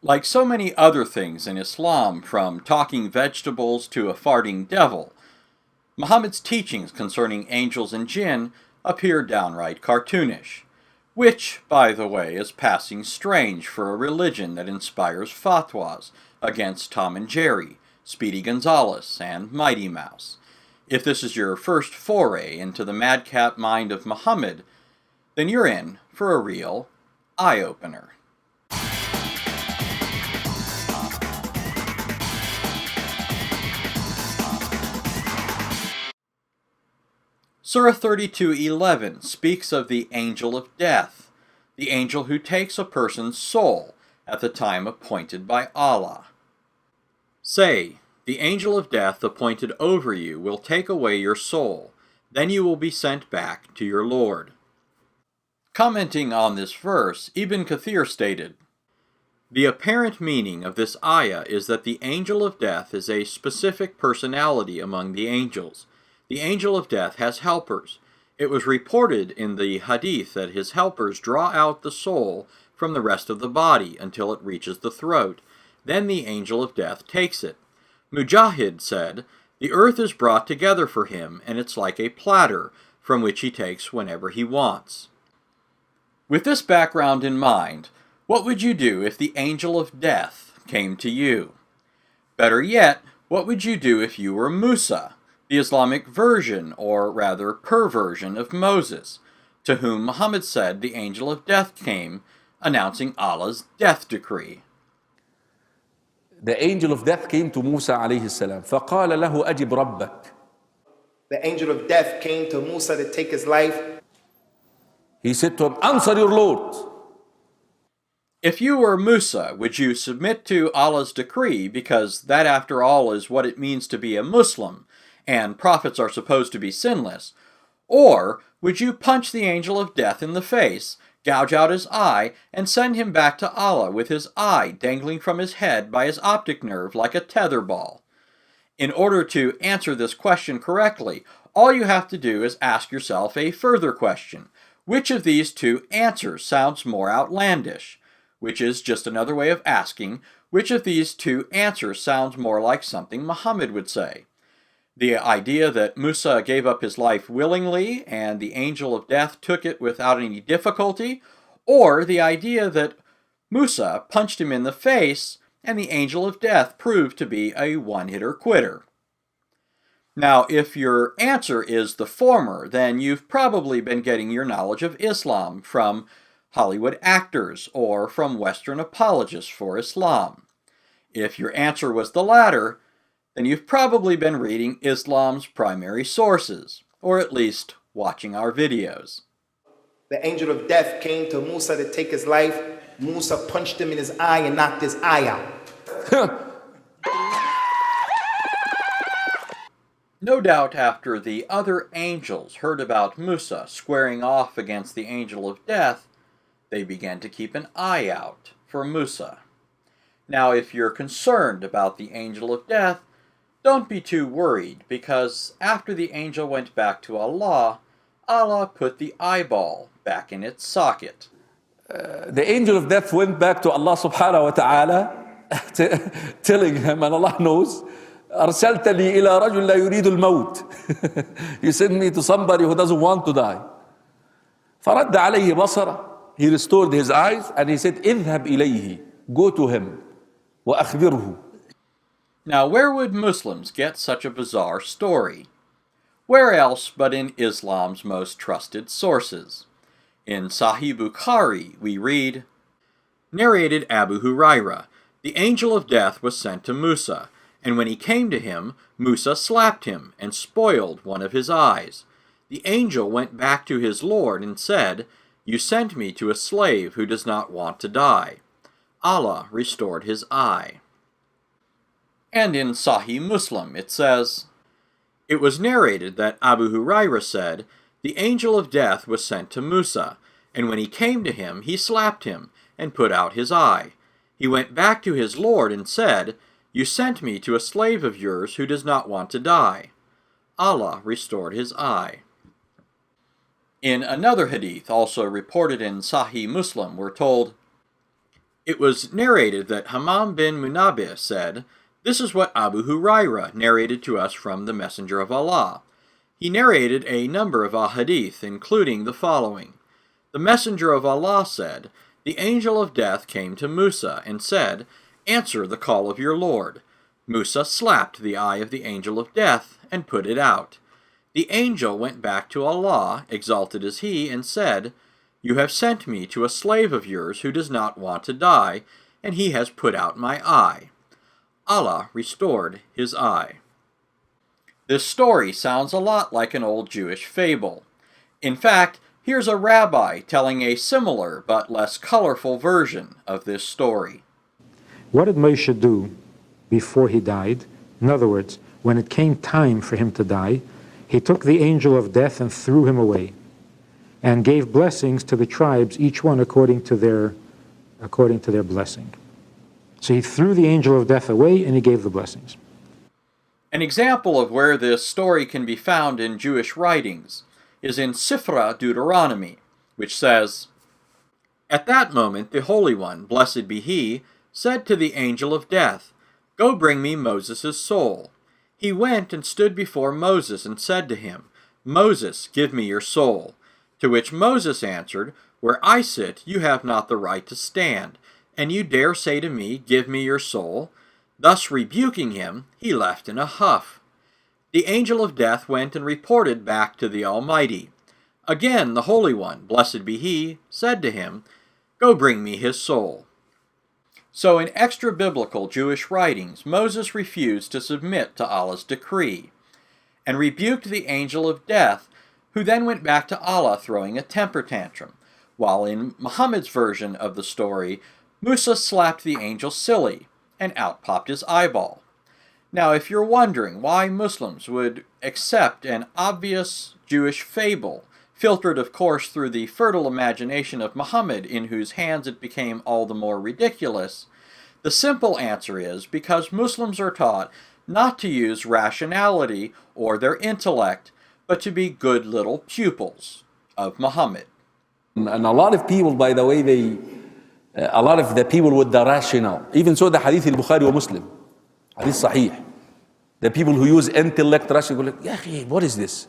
Like so many other things in Islam, from talking vegetables to a farting devil, Muhammad's teachings concerning angels and jinn appear downright cartoonish, which, by the way, is passing strange for a religion that inspires fatwas against Tom and Jerry, Speedy Gonzales, and Mighty Mouse. If this is your first foray into the madcap mind of Muhammad, then you're in for a real eye-opener. Surah 32:11 speaks of the angel of death, the angel who takes a person's soul at the time appointed by Allah. Say, the angel of death appointed over you will take away your soul, then you will be sent back to your Lord. Commenting on this verse, Ibn Kathir stated, the apparent meaning of this ayah is that the angel of death is a specific personality among the angels. The angel of death has helpers. It was reported in the hadith that his helpers draw out the soul from the rest of the body until it reaches the throat. Then the angel of death takes it. Mujahid said, the earth is brought together for him, and it's like a platter from which he takes whenever he wants. With this background in mind, what would you do if the angel of death came to you? Better yet, what would you do if you were Musa, the Islamic version, or rather perversion of Moses, to whom Muhammad said the angel of death came, announcing Allah's death decree? The angel of death came to Musa alayhi salam. فَقَالَ لَهُ أَجِبْ رَبَّكَ. The angel of death came to Musa to take his life. He said to him, answer your Lord. If you were Musa, would you submit to Allah's decree, because that after all is what it means to be a Muslim, and prophets are supposed to be sinless? Or would you punch the angel of death in the face, gouge out his eye, and send him back to Allah with his eye dangling from his head by his optic nerve like a tether ball? In order to answer this question correctly, all you have to do is ask yourself a further question. Which of these two answers sounds more outlandish? Which is just another way of asking, which of these two answers sounds more like something Muhammad would say? The idea that Musa gave up his life willingly and the angel of death took it without any difficulty, or the idea that Musa punched him in the face and the angel of death proved to be a one-hitter quitter? Now, if your answer is the former, then you've probably been getting your knowledge of Islam from Hollywood actors or from Western apologists for Islam. If your answer was the latter, then you've probably been reading Islam's primary sources, or at least watching our videos. The angel of death came to Musa to take his life. Musa punched him in his eye and knocked his eye out. No doubt after the other angels heard about Musa squaring off against the angel of death, they began to keep an eye out for Musa. Now, if you're concerned about the angel of death, don't be too worried, because after the angel went back to Allah, Allah put the eyeball back in its socket. The angel of death went back to Allah subhanahu wa ta'ala, telling him, and Allah knows, أرسلتني إلى رجل لا يريد الموت. You sent me to somebody who doesn't want to die. فرد عليه بصره. He restored his eyes and he said, اذهب إليه. Go to him. وأخبره. Now, where would Muslims get such a bizarre story? Where else but in Islam's most trusted sources? In Sahih Bukhari, we read, narrated Abu Huraira, the angel of death was sent to Musa, and when he came to him, Musa slapped him and spoiled one of his eyes. The angel went back to his Lord and said, you sent me to a slave who does not want to die. Allah restored his eye. And in Sahih Muslim it says, it was narrated that Abu Huraira said, the angel of death was sent to Musa, and when he came to him, he slapped him and put out his eye. He went back to his Lord and said, you sent me to a slave of yours who does not want to die. Allah restored his eye. In another hadith, also reported in Sahih Muslim, we're told, It was narrated that Hammam bin Munabbih said, "This is what Abu Hurairah narrated to us from the Messenger of Allah." He narrated a number of ahadith, including the following. The Messenger of Allah said, "The angel of death came to Musa and said, 'Answer the call of your Lord.' Musa slapped the eye of the angel of death and put it out. The angel went back to Allah, exalted is He, and said, 'You have sent me to a slave of yours who does not want to die, and he has put out my eye.' Allah restored his eye." This story sounds a lot like an old Jewish fable. In fact, here's a rabbi telling a similar but less colorful version of this story. What did Moshe do before he died? In other words, when it came time for him to die, he took the angel of death and threw him away, and gave blessings to the tribes, each one according to their blessing. So he threw the angel of death away and he gave the blessings. An example of where this story can be found in Jewish writings is in Sifra Deuteronomy, which says, "At that moment the Holy One, blessed be He, said to the angel of death, 'Go bring me Moses' soul.' He went and stood before Moses and said to him, 'Moses, give me your soul.' To which Moses answered, 'Where I sit you have not the right to stand, and you dare say to me, Give me your soul?' Thus rebuking him, he left in a huff. The angel of death went and reported back to the Almighty. Again the Holy One, blessed be He, said to him, 'Go bring me his soul.'" So in extra-biblical Jewish writings, Moses refused to submit to Allah's decree, and rebuked the angel of death, who then went back to Allah throwing a temper tantrum, while in Muhammad's version of the story, Musa slapped the angel silly, and out popped his eyeball. Now, if you're wondering why Muslims would accept an obvious Jewish fable, filtered of course through the fertile imagination of Muhammad, in whose hands it became all the more ridiculous, the simple answer is because Muslims are taught not to use rationality or their intellect, but to be good little pupils of Muhammad. And a lot of people, by the way, a lot of the people with the rationale, even so the hadith al-Bukhari wa Muslim, hadith sahih, the people who use intellect, rational, go like, "Ya akhi, what is this?